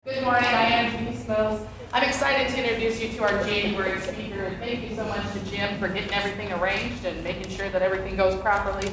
Good morning, I am Denise Mills. I'm excited to introduce you to our January speaker, and thank you so much to Jim for getting everything arranged and making sure that everything goes properly.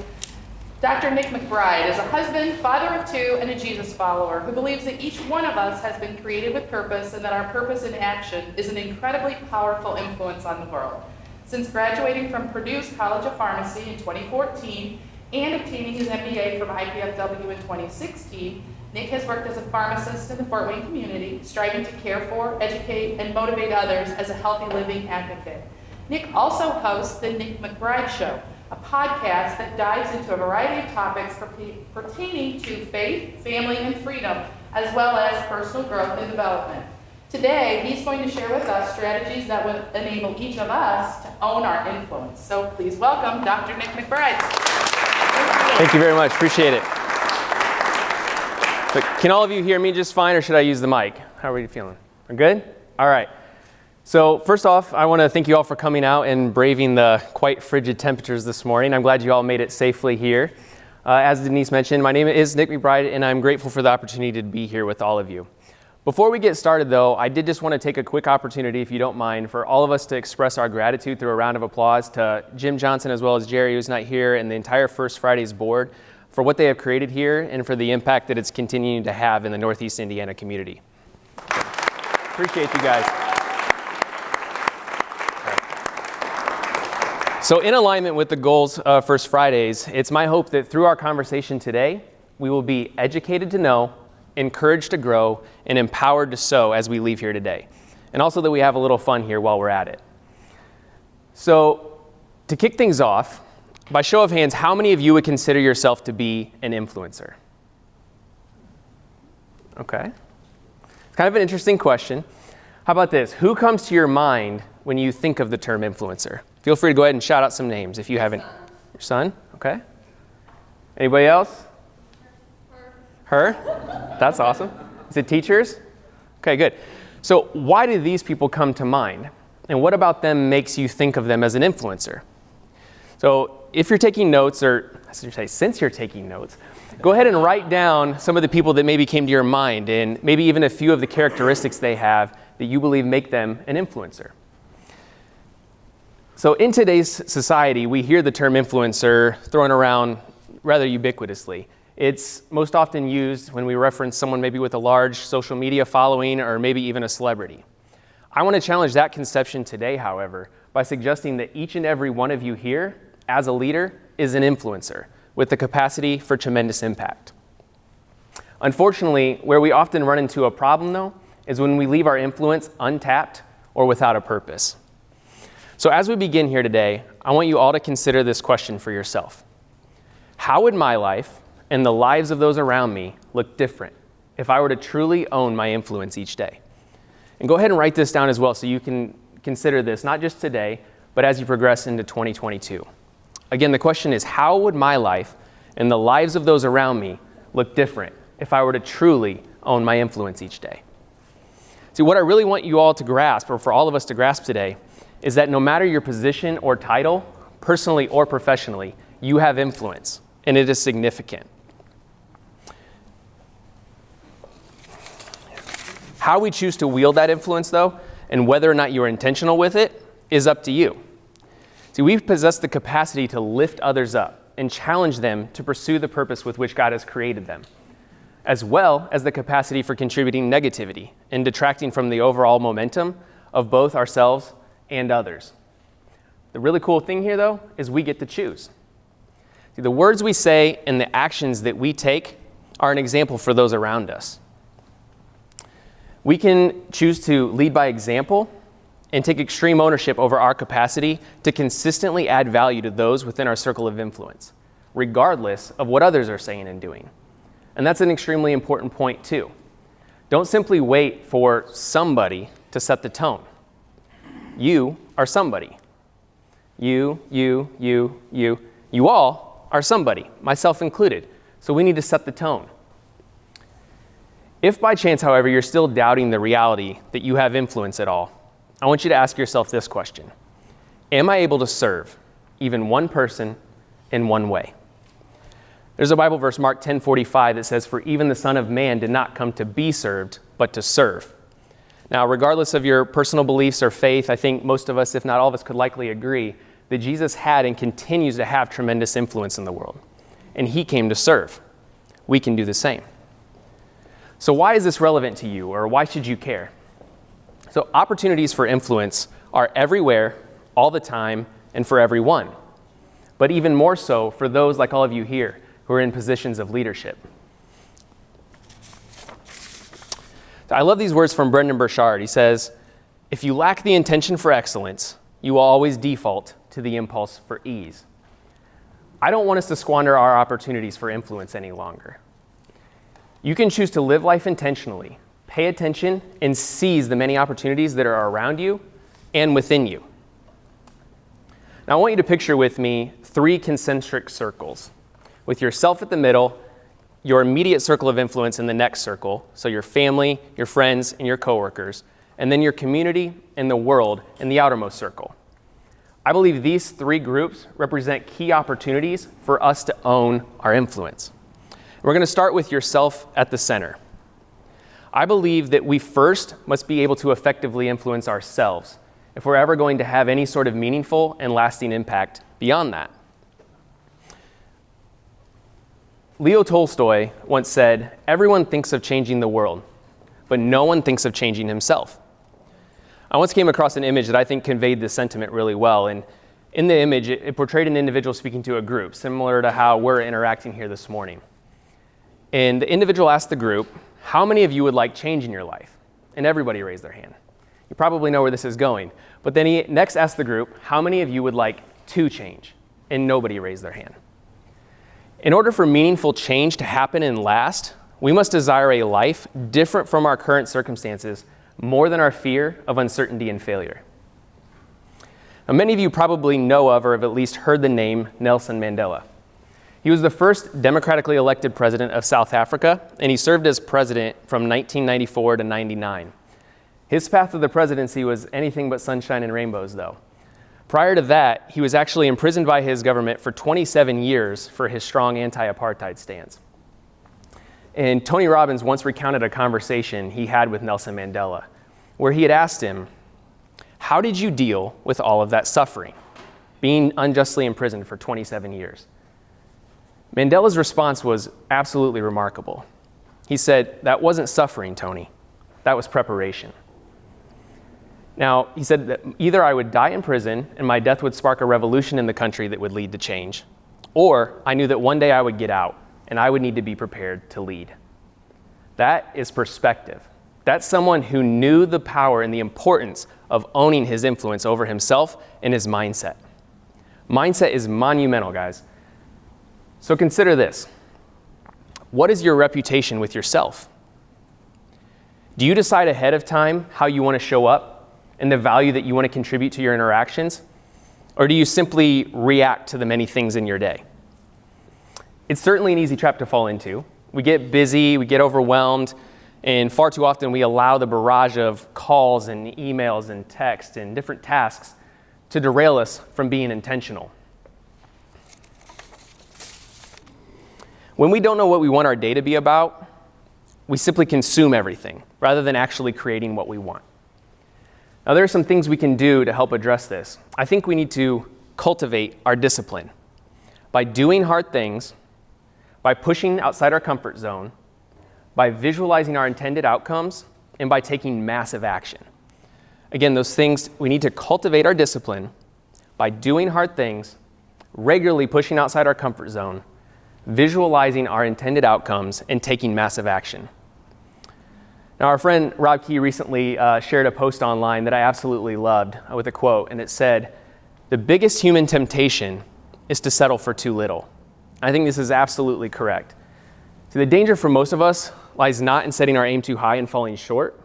Dr. Nick McBride is a husband, father of two, and a Jesus follower who believes that each one of us has been created with purpose and that our purpose in action is an incredibly powerful influence on the world. Since graduating from Purdue's College of Pharmacy in 2014 and obtaining his MBA from IPFW in 2016, Nick has worked as a pharmacist in the Fort Wayne community, striving to care for, educate, and motivate others as a healthy living advocate. Nick also hosts the Nick McBride Show, a podcast that dives into a variety of topics pertaining to faith, family, and freedom, as well as personal growth and development. Today, he's going to share with us strategies that would enable each of us to own our influence. So please welcome Dr. Nick McBride. Thank you very much. Appreciate it. So can all of you hear me just fine, or should I use the mic? How are you feeling? We're good? All right. So first off, I want to thank you all for coming out and braving the quite frigid temperatures this morning. I'm glad you all made it safely here. As Denise mentioned, my name is Nick McBride, and I'm grateful for the opportunity to be here with all of you. Before we get started, though, I did just want to take a quick opportunity, if you don't mind, for all of us to express our gratitude through a round of applause to Jim Johnson as well as Jerry, who's not here, and the entire First Fridays board for what they have created here and for the impact that it's continuing to have in the Northeast Indiana community. Appreciate you guys. So in alignment with the goals of First Fridays, it's my hope that through our conversation today, we will be educated to know, encouraged to grow, and empowered to sow as we leave here today. And also that we have a little fun here while we're at it. So to kick things off, by show of hands, how many of you would consider yourself to be an influencer? Okay. It's kind of an interesting question. How about this? Who comes to your mind when you think of the term influencer? Feel free to go ahead and shout out some names if you haven't. Your son? Okay. Anybody else? Her? That's awesome. Is it teachers? Okay, good. So why do these people come to mind? And what about them makes you think of them as an influencer? So if you're taking notes, or I should say, since you're taking notes, go ahead and write down some of the people that maybe came to your mind and maybe even a few of the characteristics they have that you believe make them an influencer. So in today's society, we hear the term influencer thrown around rather ubiquitously. It's most often used when we reference someone maybe with a large social media following or maybe even a celebrity. I want to challenge that conception today, however, by suggesting that each and every one of you here, as a leader, is an influencer with the capacity for tremendous impact. Unfortunately, where we often run into a problem, though, is when we leave our influence untapped or without a purpose. So as we begin here today, I want you all to consider this question for yourself. How would my life and the lives of those around me look different if I were to truly own my influence each day? And go ahead and write this down as well so you can consider this, not just today, but as you progress into 2022. Again, the question is, how would my life and the lives of those around me look different if I were to truly own my influence each day? See, what I really want you all to grasp, or for all of us to grasp today, is that no matter your position or title, personally or professionally, you have influence, and it is significant. How we choose to wield that influence, though, and whether or not you're intentional with it, is up to you. See, we possess the capacity to lift others up and challenge them to pursue the purpose with which God has created them, as well as the capacity for contributing negativity and detracting from the overall momentum of both ourselves and others. The really cool thing here, though, is we get to choose. See, the words we say and the actions that we take are an example for those around us. We can choose to lead by example and take extreme ownership over our capacity to consistently add value to those within our circle of influence, regardless of what others are saying and doing. And that's an extremely important point, too. Don't simply wait for somebody to set the tone. You are somebody. You all are somebody, myself included. So we need to set the tone. If by chance, however, you're still doubting the reality that you have influence at all, I want you to ask yourself this question. Am I able to serve even one person in one way? There's a Bible verse, Mark 10:45, that says, "For even the Son of Man did not come to be served, but to serve. Now, regardless of your personal beliefs or faith, I think most of us, if not all of us, could likely agree that Jesus had and continues to have tremendous influence in the world. And he came to serve. We can do the same. So why is this relevant to you, or why should you care? So opportunities for influence are everywhere, all the time, and for everyone. But even more so for those like all of you here who are in positions of leadership. So I love these words from Brendan Burchard. He says, "If you lack the intention for excellence, you will always default to the impulse for ease." I don't want us to squander our opportunities for influence any longer. You can choose to live life intentionally, pay attention, and seize the many opportunities that are around you and within you. Now, I want you to picture with me 3 concentric circles, with yourself at the middle, your immediate circle of influence in the next circle, so your family, your friends, and your coworkers, and then your community and the world in the outermost circle. I believe these 3 groups represent key opportunities for us to own our influence. We're going to start with yourself at the center. I believe that we first must be able to effectively influence ourselves if we're ever going to have any sort of meaningful and lasting impact beyond that. Leo Tolstoy once said, "Everyone thinks of changing the world, but no one thinks of changing himself." I once came across an image that I think conveyed this sentiment really well, and in the image, it portrayed an individual speaking to a group, similar to how we're interacting here this morning. And the individual asked the group, "How many of you would like change in your life?" And everybody raised their hand. You probably know where this is going. But then he next asked the group, "How many of you would like to change?" And nobody raised their hand. In order for meaningful change to happen and last, we must desire a life different from our current circumstances more than our fear of uncertainty and failure. Now, many of you probably know of or have at least heard the name Nelson Mandela. He was the first democratically elected president of South Africa, and he served as president from 1994 to 99. His path to the presidency was anything but sunshine and rainbows, though. Prior to that, he was actually imprisoned by his government for 27 years for his strong anti-apartheid stance. And Tony Robbins once recounted a conversation he had with Nelson Mandela, where he had asked him, "How did you deal with all of that suffering, being unjustly imprisoned for 27 years?" Mandela's response was absolutely remarkable. He said, "That wasn't suffering, Tony. That was preparation." Now, he said that either I would die in prison and my death would spark a revolution in the country that would lead to change, or I knew that one day I would get out and I would need to be prepared to lead. That is perspective. That's someone who knew the power and the importance of owning his influence over himself and his mindset. Mindset is monumental, guys. So consider this. What is your reputation with yourself? Do you decide ahead of time how you want to show up and the value that you want to contribute to your interactions? Or do you simply react to the many things in your day? It's certainly an easy trap to fall into. We get busy, we get overwhelmed, and far too often we allow the barrage of calls and emails and texts and different tasks to derail us from being intentional. When we don't know what we want our day to be about, we simply consume everything rather than actually creating what we want. Now, there are some things we can do to help address this. I think we need to cultivate our discipline by doing hard things, by pushing outside our comfort zone, by visualizing our intended outcomes, and by taking massive action. Again, those things, we need to cultivate our discipline by doing hard things, regularly pushing outside our comfort zone, visualizing our intended outcomes, and taking massive action. Now, our friend Rob Key recently shared a post online that I absolutely loved with a quote, and it said, "The biggest human temptation is to settle for too little." I think this is absolutely correct. So the danger for most of us lies not in setting our aim too high and falling short,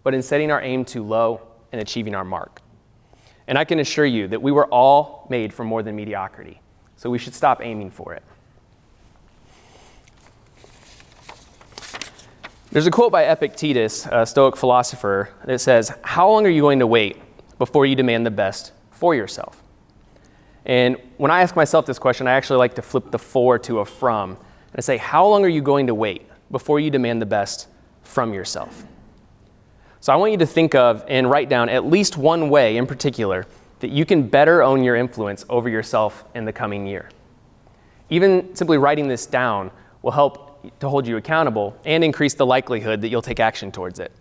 but in setting our aim too low and achieving our mark. And I can assure you that we were all made for more than mediocrity, so we should stop aiming for it. There's a quote by Epictetus, a Stoic philosopher, that says, "How long are you going to wait before you demand the best for yourself?" And when I ask myself this question, I actually like to flip the for to a from, and I say, how long are you going to wait before you demand the best from yourself? So I want you to think of and write down at least one way in particular that you can better own your influence over yourself in the coming year. Even simply writing this down will help to hold you accountable and increase the likelihood that you'll take action towards it.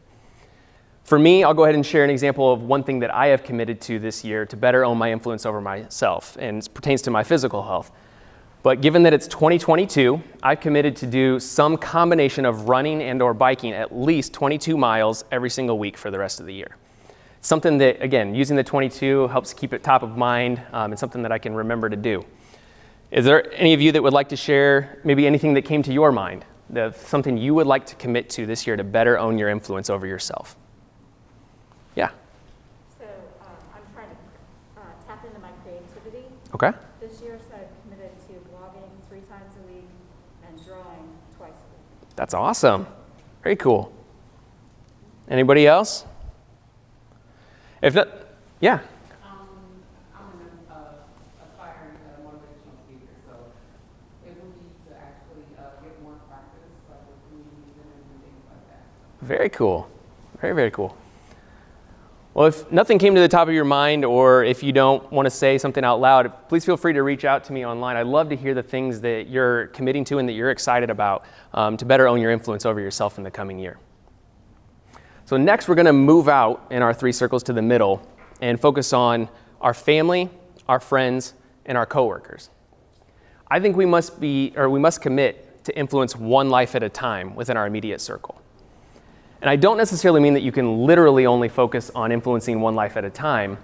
For me, I'll go ahead and share an example of one thing that I have committed to this year to better own my influence over myself, and it pertains to my physical health. But given that it's 2022, I've committed to do some combination of running and or biking at least 22 miles every single week for the rest of the year. Something that, again, using the 22 helps keep it top of mind, and something that I can remember to do. Is there any of you that would like to share maybe anything that came to your mind, something you would like to commit to this year to better own your influence over yourself? Yeah. So I'm trying to tap into my creativity. Okay. This year, so I've committed to blogging 3 times a week and drawing twice a week. That's awesome. Very cool. Anybody else? If not, yeah. I'm an aspiring motivational speaker, so it would be to actually get more practice, like with communities and things like that. Very cool. Very, very cool. Well, if nothing came to the top of your mind, or if you don't want to say something out loud, please feel free to reach out to me online. I'd love to hear the things that you're committing to and that you're excited about to better own your influence over yourself in the coming year. So next, we're going to move out in our 3 circles to the middle and focus on our family, our friends, and our coworkers. I think we must commit to influence one life at a time within our immediate circle. And I don't necessarily mean that you can literally only focus on influencing one life at a time,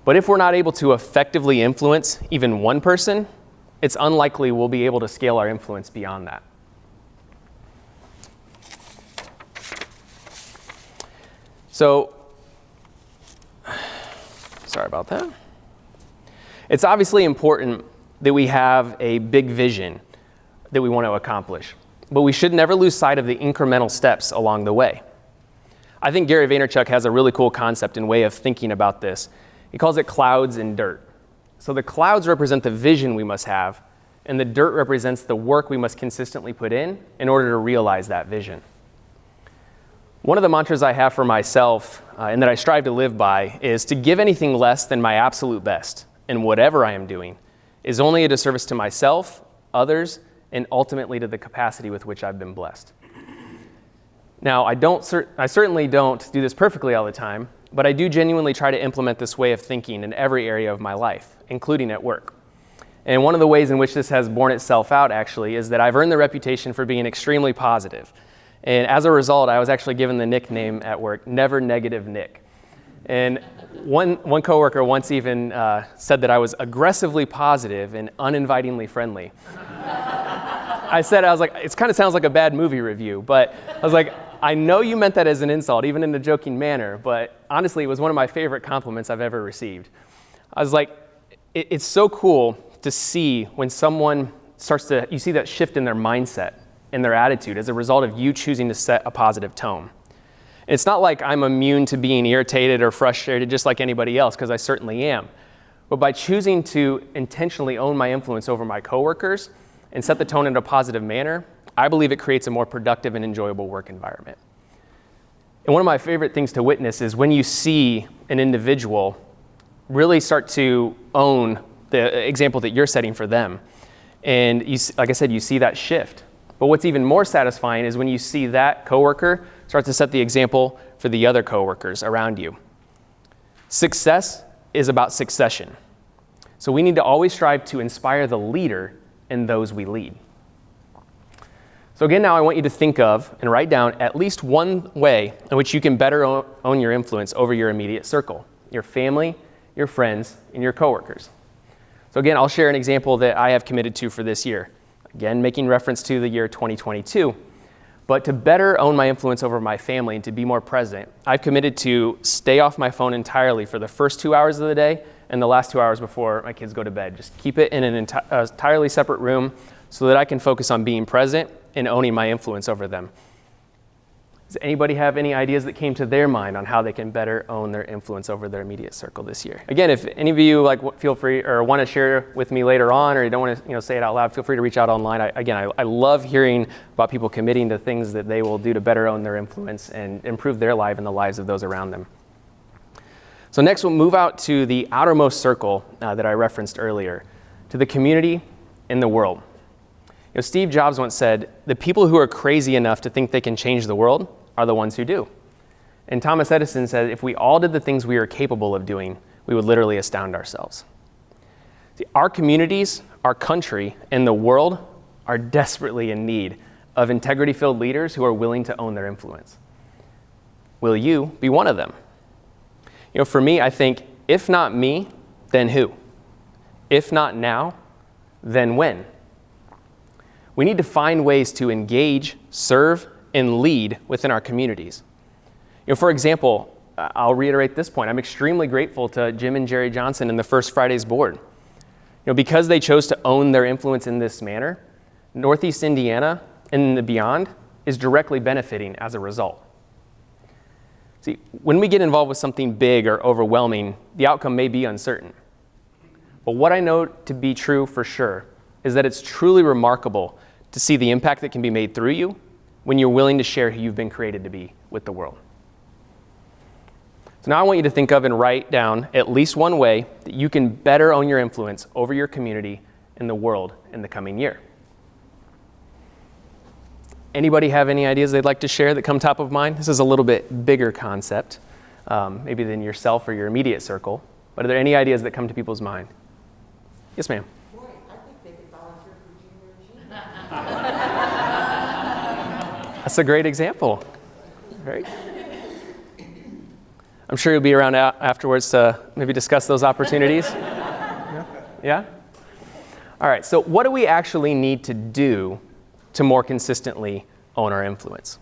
but if we're not able to effectively influence even one person, it's unlikely we'll be able to scale our influence beyond that. So, sorry about that. It's obviously important that we have a big vision that we want to accomplish, but we should never lose sight of the incremental steps along the way. I think Gary Vaynerchuk has a really cool concept and way of thinking about this. He calls it clouds and dirt. So the clouds represent the vision we must have, and the dirt represents the work we must consistently put in order to realize that vision. One of the mantras I have for myself and that I strive to live by is to give anything less than my absolute best in whatever I am doing is only a disservice to myself, others, and ultimately to the capacity with which I've been blessed. Now, I certainly don't do this perfectly all the time, but I do genuinely try to implement this way of thinking in every area of my life, including at work. And one of the ways in which this has borne itself out, actually, is that I've earned the reputation for being extremely positive. And as a result, I was actually given the nickname at work, Never Negative Nick. And one coworker once even said that I was aggressively positive and uninvitingly friendly. I was like, it kind of sounds like a bad movie review, but I was like, I know you meant that as an insult, even in a joking manner, but honestly, it was one of my favorite compliments I've ever received. I was like, it's so cool to see when someone you see that shift in their mindset and their attitude as a result of you choosing to set a positive tone. It's not like I'm immune to being irritated or frustrated just like anybody else, because I certainly am. But by choosing to intentionally own my influence over my coworkers and set the tone in a positive manner, I believe it creates a more productive and enjoyable work environment. And one of my favorite things to witness is when you see an individual really start to own the example that you're setting for them. And like I said, you see that shift. But what's even more satisfying is when you see that coworker start to set the example for the other coworkers around you. Success is about succession. So we need to always strive to inspire the leader in those we lead. So again, now I want you to think of and write down at least one way in which you can better own your influence over your immediate circle, your family, your friends, and your coworkers. So again, I'll share an example that I have committed to for this year. Again, making reference to the year 2022. But to better own my influence over my family and to be more present, I've committed to stay off my phone entirely for the first 2 hours of the day and the last 2 hours before my kids go to bed. Just keep it in an entirely separate room so that I can focus on being present and owning my influence over them. Does anybody have any ideas that came to their mind on how they can better own their influence over their immediate circle this year? Again, if any of you feel free or want to share with me later on, or you don't want to say it out loud, feel free to reach out online. I love hearing about people committing to things that they will do to better own their influence and improve their life and the lives of those around them. So next, we'll move out to the outermost circle that I referenced earlier, to the community and the world. Steve Jobs once said, "The people who are crazy enough to think they can change the world are the ones who do." And Thomas Edison said, "If we all did the things we are capable of doing, we would literally astound ourselves." See, our communities, our country, and the world are desperately in need of integrity-filled leaders who are willing to own their influence. Will you be one of them? For me, I think, if not me, then who? If not now, then when? We need to find ways to engage, serve, and lead within our communities. For example, I'll reiterate this point. I'm extremely grateful to Jim and Jerry Johnson and the First Fridays board. Because they chose to own their influence in this manner, Northeast Indiana and the beyond is directly benefiting as a result. See, when we get involved with something big or overwhelming, the outcome may be uncertain. But what I know to be true for sure is that it's truly remarkable to see the impact that can be made through you when you're willing to share who you've been created to be with the world. So now I want you to think of and write down at least one way that you can better own your influence over your community and the world in the coming year. Anybody have any ideas they'd like to share that come top of mind? This is a little bit bigger concept, maybe than yourself or your immediate circle, but are there any ideas that come to people's mind? Yes, ma'am. Boy, I think they could volunteer for junior achievement. That's a great example. Right? I'm sure you'll be around afterwards to maybe discuss those opportunities. Yeah? All right, so what do we actually need to do to more consistently own our influence?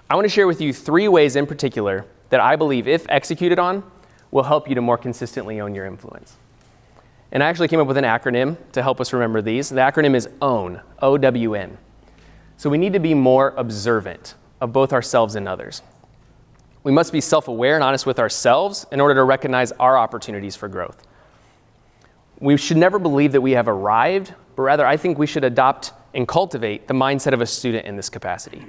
I want to share with you 3 ways in particular that I believe, if executed on, will help you to more consistently own your influence. And I actually came up with an acronym to help us remember these. The acronym is OWN, O-W-N. So we need to be more observant of both ourselves and others. We must be self-aware and honest with ourselves in order to recognize our opportunities for growth. We should never believe that we have arrived, but rather I think we should adopt and cultivate the mindset of a student in this capacity,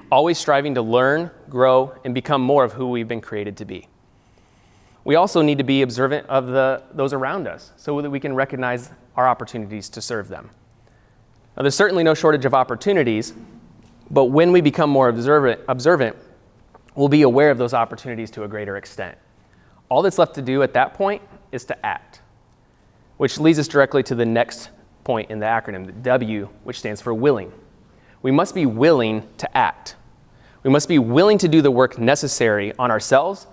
always striving to learn, grow, and become more of who we've been created to be. We also need to be observant of those around us so that we can recognize our opportunities to serve them. Now, there's certainly no shortage of opportunities, but when we become more observant, we'll be aware of those opportunities to a greater extent. All that's left to do at that point is to act, which leads us directly to the next point in the acronym, the W, which stands for willing. We must be willing to act. We must be willing to do the work necessary on ourselves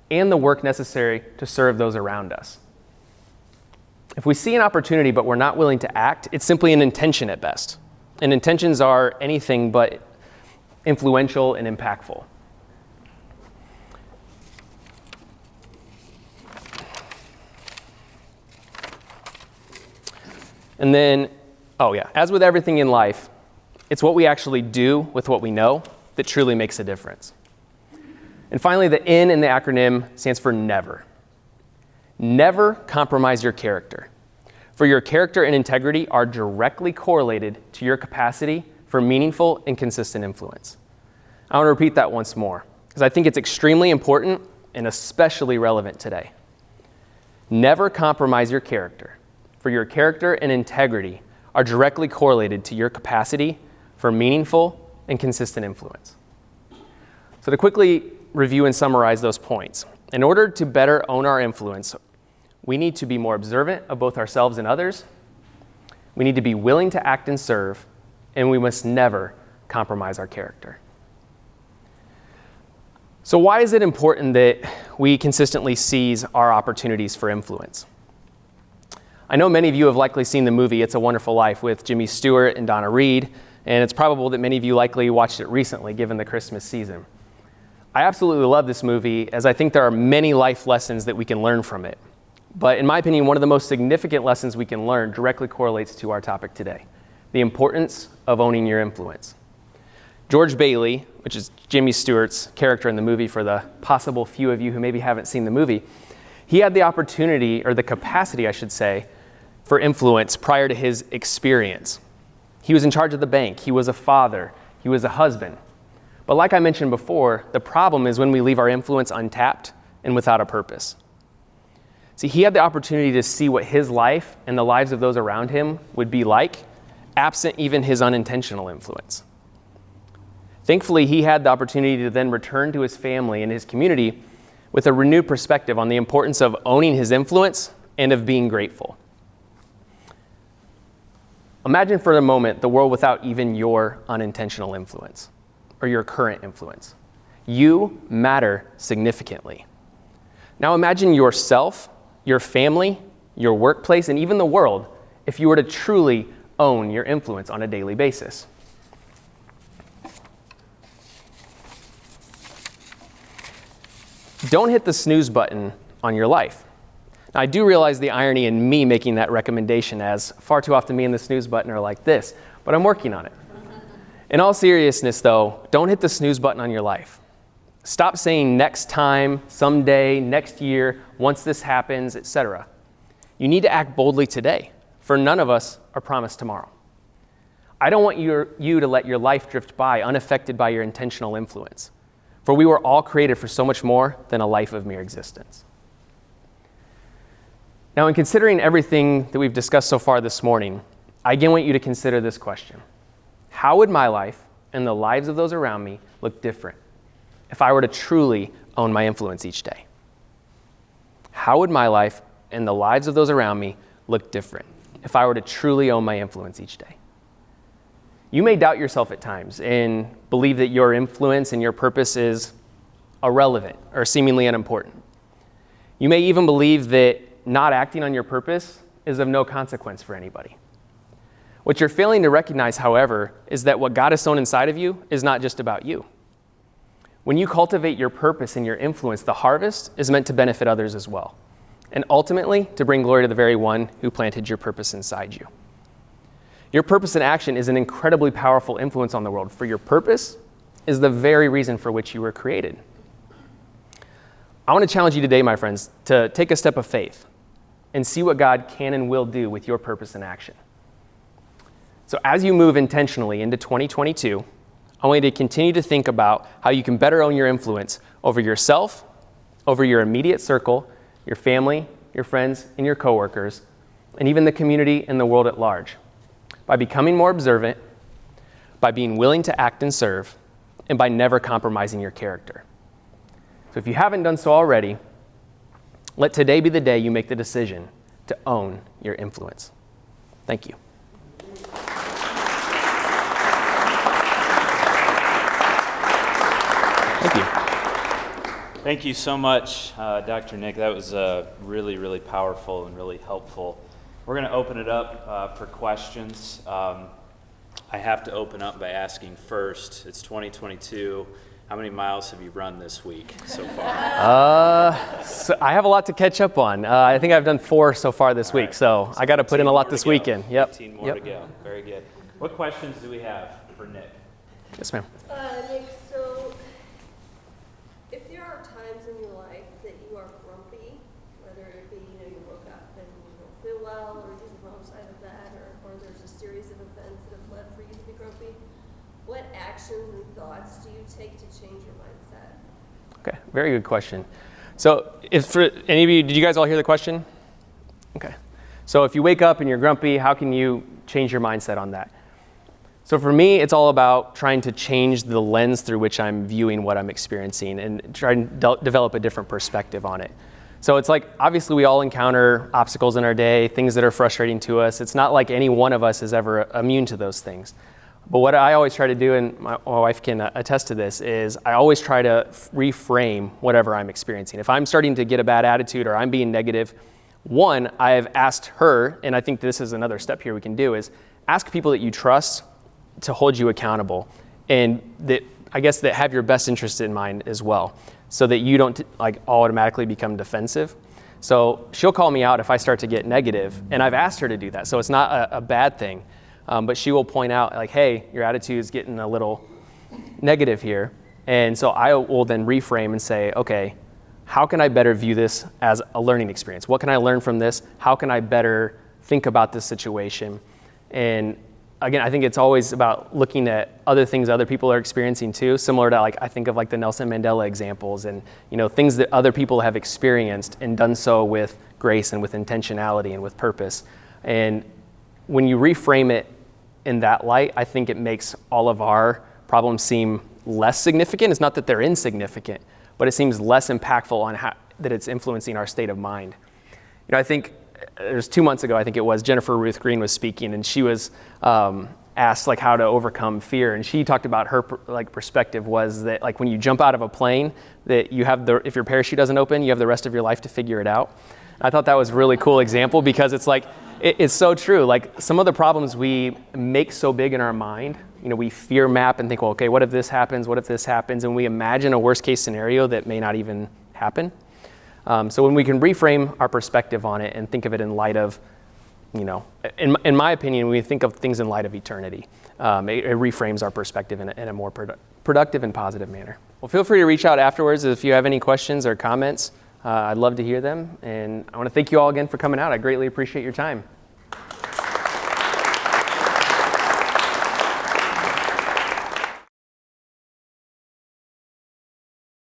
and the work necessary to serve those around us. If we see an opportunity but we're not willing to act, it's simply an intention at best. And intentions are anything but influential and impactful. And then, as with everything in life, it's what we actually do with what we know that truly makes a difference. And finally, the N in the acronym stands for never. Never compromise your character. For your character and integrity are directly correlated to your capacity for meaningful and consistent influence. I want to repeat that once more, because I think it's extremely important and especially relevant today. Never compromise your character. For your character and integrity are directly correlated to your capacity for meaningful and consistent influence. So to quickly review and summarize those points, in order to better own our influence, we need to be more observant of both ourselves and others. We need to be willing to act and serve, and we must never compromise our character. So why is it important that we consistently seize our opportunities for influence? I know many of you have likely seen the movie It's a Wonderful Life with Jimmy Stewart and Donna Reed, and it's probable that many of you likely watched it recently given the Christmas season. I absolutely love this movie, as I think there are many life lessons that we can learn from it. But in my opinion, one of the most significant lessons we can learn directly correlates to our topic today, the importance of owning your influence. George Bailey, which is Jimmy Stewart's character in the movie for the possible few of you who maybe haven't seen the movie, he had the opportunity, or the capacity, I should say, for influence prior to his experience. He was in charge of the bank. He was a father. He was a husband. But like I mentioned before, the problem is when we leave our influence untapped and without a purpose. See, he had the opportunity to see what his life and the lives of those around him would be like, absent even his unintentional influence. Thankfully, he had the opportunity to then return to his family and his community with a renewed perspective on the importance of owning his influence and of being grateful. Imagine for a moment the world without even your unintentional influence or your current influence. You matter significantly. Now imagine yourself, your family, your workplace, and even the world if you were to truly own your influence on a daily basis. Don't hit the snooze button on your life. Now, I do realize the irony in me making that recommendation, as far too often me and the snooze button are like this, but I'm working on it. In all seriousness, though, don't hit the snooze button on your life. Stop saying next time, someday, next year, once this happens, etc. You need to act boldly today, for none of us are promised tomorrow. I don't want you to let your life drift by unaffected by your intentional influence, for we were all created for so much more than a life of mere existence. Now, in considering everything that we've discussed so far this morning, I again want you to consider this question. How would my life and the lives of those around me look different if I were to truly own my influence each day? How would my life and the lives of those around me look different if I were to truly own my influence each day? You may doubt yourself at times and believe that your influence and your purpose is irrelevant or seemingly unimportant. You may even believe that not acting on your purpose is of no consequence for anybody. What you're failing to recognize, however, is that what God has sown inside of you is not just about you. When you cultivate your purpose and your influence, the harvest is meant to benefit others as well, and ultimately to bring glory to the very one who planted your purpose inside you. Your purpose in action is an incredibly powerful influence on the world, for your purpose is the very reason for which you were created. I want to challenge you today, my friends, to take a step of faith and see what God can and will do with your purpose in action. So as you move intentionally into 2022, I want you to continue to think about how you can better own your influence over yourself, over your immediate circle, your family, your friends, and your coworkers, and even the community and the world at large, by becoming more observant, by being willing to act and serve, and by never compromising your character. So if you haven't done so already, let today be the day you make the decision to own your influence. Thank you. Thank you. Thank you so much, Dr. Nick. That was really, really powerful and really helpful. We're going to open it up for questions. I have to open up by asking first, it's 2022. How many miles have you run this week so far? So I have a lot to catch up on. I think I've done 4 so far this week, right. so I got to put in a lot this weekend. Yep. 15 more to go. Very good. What questions do we have for Nick? Yes, ma'am. Nick, so if there are times in your life that you are grumpy, whether it be, you woke up and you don't feel well, or you're the wrong side of that, or there's a series of events that have led for you to be grumpy, what actions and thoughts do you take to change your mindset? Okay, very good question. So if for any of you, did you guys all hear the question? Okay. So if you wake up and you're grumpy, how can you change your mindset on that? So for me, it's all about trying to change the lens through which I'm viewing what I'm experiencing and trying to develop a different perspective on it. So it's like, obviously we all encounter obstacles in our day, things that are frustrating to us. It's not like any one of us is ever immune to those things. But what I always try to do, and my wife can attest to this, is I always try to reframe whatever I'm experiencing. If I'm starting to get a bad attitude or I'm being negative, one, I've asked her, and I think this is another step here we can do, is ask people that you trust to hold you accountable, and that I guess that have your best interest in mind as well, so that you don't like automatically become defensive. So she'll call me out if I start to get negative, and I've asked her to do that, so it's not a bad thing. But she will point out, like, hey, your attitude is getting a little negative here. And so I will then reframe and say, okay, how can I better view this as a learning experience? What can I learn from this? How can I better think about this situation? And again, I think it's always about looking at other things other people are experiencing too, similar to I think of the Nelson Mandela examples and things that other people have experienced and done so with grace and with intentionality and with purpose. And when you reframe it in that light, I think it makes all of our problems seem less significant. It's not that they're insignificant, but it seems less impactful on how that it's influencing our state of mind. I think it was 2 months ago, I think it was, Jennifer Ruth Green was speaking, and she was asked how to overcome fear, and she talked about her perspective was that when you jump out of a plane, that you have if your parachute doesn't open, you have the rest of your life to figure it out. I thought that was a really cool example because it's it's so true. Some of the problems we make so big in our mind, we fear map and think, well, okay, what if this happens? What if this happens? And we imagine a worst case scenario that may not even happen. So when we can reframe our perspective on it and think of it in light of, in my opinion, when we think of things in light of eternity, it reframes our perspective in a more productive and positive manner. Well, feel free to reach out afterwards if you have any questions or comments. I'd love to hear them. And I want to thank you all again for coming out. I greatly appreciate your time.